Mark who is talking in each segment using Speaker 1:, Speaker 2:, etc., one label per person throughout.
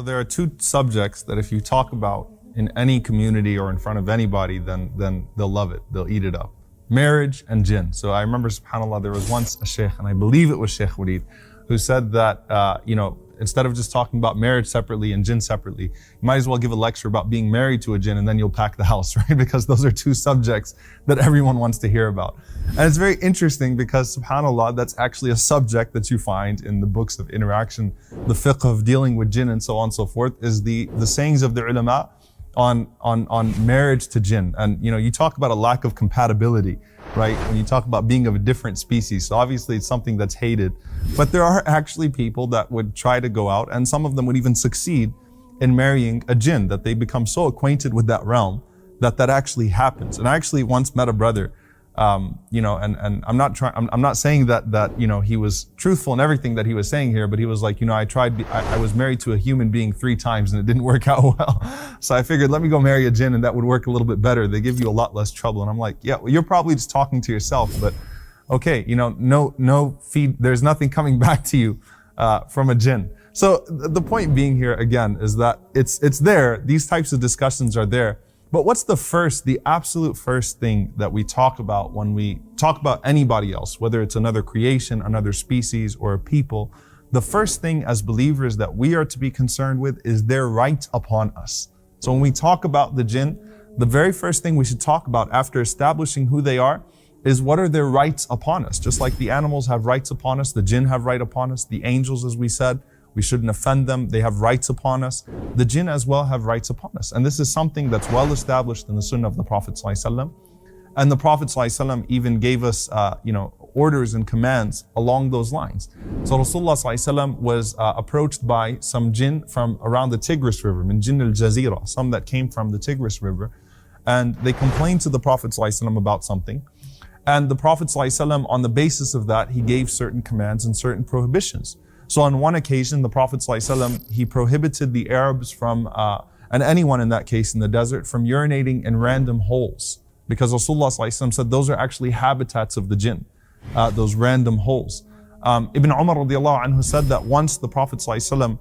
Speaker 1: There are two subjects that if you talk about in any community or in front of anybody, then they'll love it, they'll eat it up. Marriage and jinn. So I remember, subhanAllah, there was once a sheikh, and I believe it was Sheikh Walid, who said that, instead of just talking about marriage separately and jinn separately, you might as well give a lecture about being married to a jinn, and then you'll pack the house, right? Because those are two subjects that everyone wants to hear about. And it's very interesting because, subhanAllah, that's actually a subject that you find in the books of interaction, the fiqh of dealing with jinn and so on and so forth, is the sayings of the ulama on marriage to jinn. And you talk about a lack of compatibility, right? When you talk about being of a different species. So obviously it's something that's hated. But there are actually people that would try to go out, and some of them would even succeed in marrying a jinn, that they become so acquainted with that realm that actually happens. And I actually once met a brother, and I'm not saying that he was truthful in everything that he was saying here, but he was like, I was married to a human being 3 times and it didn't work out well. So I figured, let me go marry a jinn and that would work a little bit better. They give you a lot less trouble. And I'm like, yeah, well, you're probably just talking to yourself, but okay, no feed, there's nothing coming back to you from a jinn. So the point being here again is that it's there. These types of discussions are there. But what's the absolute first thing that we talk about when we talk about anybody else, whether it's another creation, another species, or a people? The first thing as believers that we are to be concerned with is their right upon us. So when we talk about the jinn, the very first thing we should talk about after establishing who they are is what are their rights upon us. Just like the animals have rights upon us, the jinn have right upon us, the angels, as we said, we shouldn't offend them. They have rights upon us. The jinn as well have rights upon us. And this is something that's well established in the sunnah of the Prophet ﷺ. And the Prophet ﷺ even gave us, orders and commands along those lines. So Rasulullah ﷺ was approached by some jinn from around the Tigris River, min Jinn al-Jazira, some that came from the Tigris River. And they complained to the Prophet ﷺ about something. And the Prophet ﷺ, on the basis of that, he gave certain commands and certain prohibitions. So on one occasion, the Prophet ﷺ, he prohibited the Arabs from, and anyone in that case in the desert, from urinating in random holes. Because Rasulullah ﷺ said those are actually habitats of the jinn, those random holes. Ibn Umar radiallahu anhu said that once the Prophet ﷺ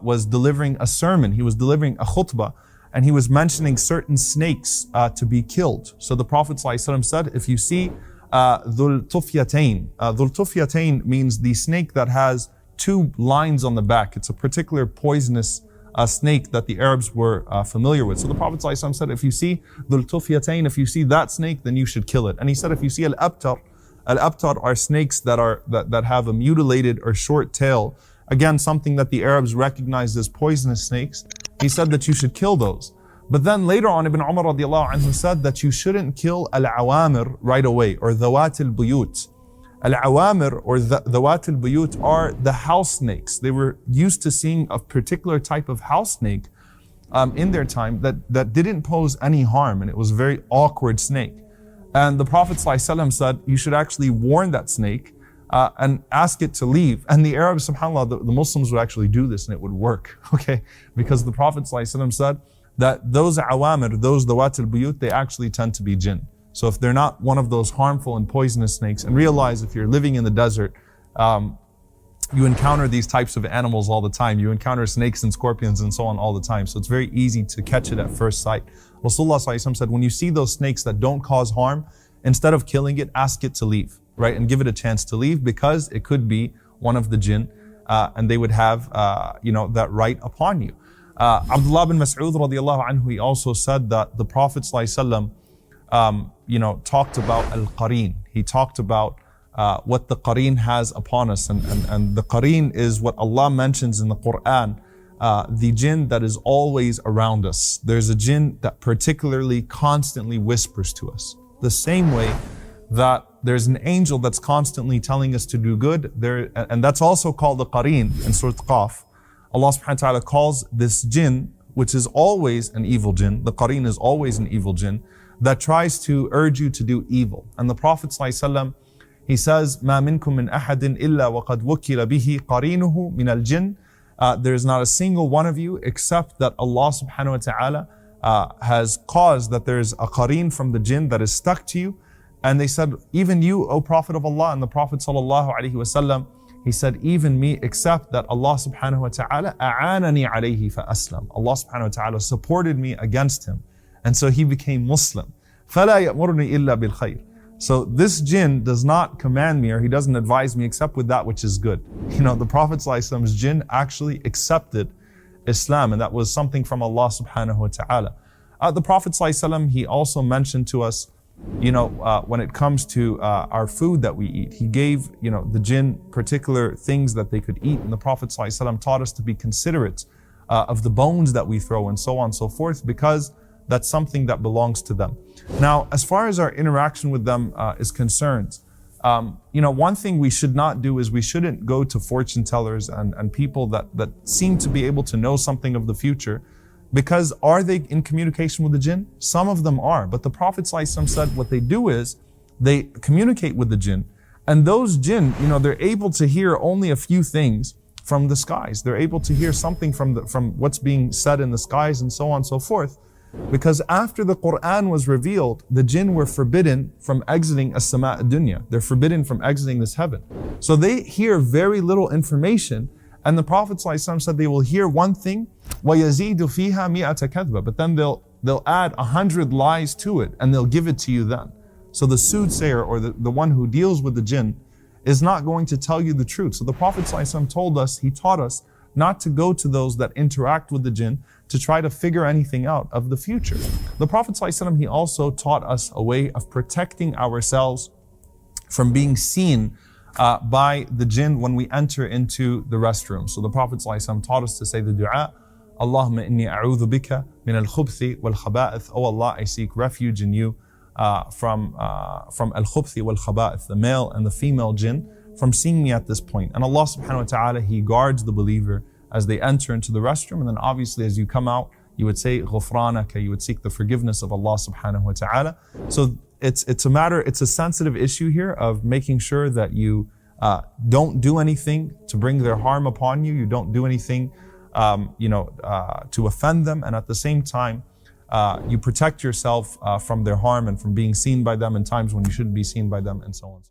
Speaker 1: was delivering a sermon, he was delivering a khutbah, and he was mentioning certain snakes to be killed. So the Prophet ﷺ said, if you see Dhul Tufyatain. Dhul Tufyatain means the snake that has 2 lines on the back. It's a particular poisonous snake that the Arabs were familiar with. So the Prophet ﷺ said, if you see Dhul Tufyatain, if you see that snake, then you should kill it. And he said, if you see Al-Abtar are snakes that have a mutilated or short tail. Again, something that the Arabs recognized as poisonous snakes. He said that you should kill those. But then later on, Ibn Umar radiallahu anhu said that you shouldn't kill al-awamir right away, or dhawat al-buyut. Al-awamir or dhawat al-buyut are the house snakes. They were used to seeing a particular type of house snake in their time that didn't pose any harm, and it was a very awkward snake. And the Prophet ﷺ said you should actually warn that snake and ask it to leave. And the Arabs, subhanAllah, the Muslims would actually do this and it would work, okay? Because the Prophet ﷺ said that those awamir, those dawat al-buyut, they actually tend to be jinn. So if they're not one of those harmful and poisonous snakes, and realize if you're living in the desert, you encounter these types of animals all the time. You encounter snakes and scorpions and so on all the time. So it's very easy to catch it at first sight. Rasulullah ﷺ said, when you see those snakes that don't cause harm, instead of killing it, ask it to leave, right? And give it a chance to leave, because it could be one of the jinn, and they would have, that right upon you. Abdullah bin Mas'ud radiallahu anhu, he also said that the Prophet ﷺ, talked about al-qareen. He talked about what the qareen has upon us. And the qareen is what Allah mentions in the Quran, the jinn that is always around us. There's a jinn that particularly constantly whispers to us. The same way that there's an angel that's constantly telling us to do good, and that's also called the qareen in Surah Qaf. Allah subhanahu wa ta'ala calls this jinn, which is always an evil jinn, the qareen is always an evil jinn, that tries to urge you to do evil. And the Prophet ﷺ, he says, مَا مِنْكُم مِّنْ أَحَدٍ إِلَّا وَقَدْ وُكِّلَ بِهِ قَرِينُهُ مِنَ الْجِنِّ. There is not a single one of you except that Allah subhanahu wa ta'ala has caused that there's a qareen from the jinn that is stuck to you. And they said, even you, O Prophet of Allah. And the Prophet ﷺ, He said, even me, except that Allah subhanahu wa ta'ala a'anani alayhi fa aslam. Allah subhanahu wa ta'ala supported me against him. And so he became Muslim. فَلَا يَأْمُرُنِي إِلَّا بِالْخَيْرِ. So this jinn does not command me, or he doesn't advise me except with that which is good. You know, the Prophet ﷺ's jinn actually accepted Islam, and that was something from Allah subhanahu wa ta'ala. The Prophet ﷺ, he also mentioned to us, you know, when it comes to our food that we eat, he gave, you know, the jinn particular things that they could eat. And the Prophet ﷺ taught us to be considerate of the bones that we throw and so on and so forth, because that's something that belongs to them. Now, as far as our interaction with them is concerned, you know, one thing we should not do is we shouldn't go to fortune tellers and people that seem to be able to know something of the future, because are they in communication with the jinn? Some of them are, but the Prophet ﷺ said what they do is they communicate with the jinn, and those jinn, you know, they're able to hear only a few things from the skies. They're able to hear something from what's being said in the skies and so on and so forth. Because after the Quran was revealed, the jinn were forbidden from exiting as-sama' ad-dunya. They're forbidden from exiting this heaven. So they hear very little information, and the Prophet ﷺ said they will hear one thing, وَيَزِيدُ فِيهَا مِئَةَ كَذْبَةٍ, but then they'll add 100 lies to it, and they'll give it to you then. So the soothsayer, or the one who deals with the jinn, is not going to tell you the truth. So the Prophet ﷺ told us, he taught us not to go to those that interact with the jinn to try to figure anything out of the future. The Prophet ﷺ, he also taught us a way of protecting ourselves from being seen by the jinn when we enter into the restroom. So the Prophet ﷺ taught us to say the dua, Allahumma inni a'udhu bika min al-khubthi wal-khaba'ith. Oh Allah, I seek refuge in you from al-khubthi wal-khaba'ith, the male and the female jinn, from seeing me at this point. And Allah subhanahu wa ta'ala, he guards the believer as they enter into the restroom, and then obviously as you come out, you would say ghufranaka, you would seek the forgiveness of Allah subhanahu wa ta'ala. So it's a sensitive issue here of making sure that you don't do anything to bring their harm upon you. You don't do anything to offend them, and at the same time you protect yourself from their harm and from being seen by them in times when you shouldn't be seen by them, and so on.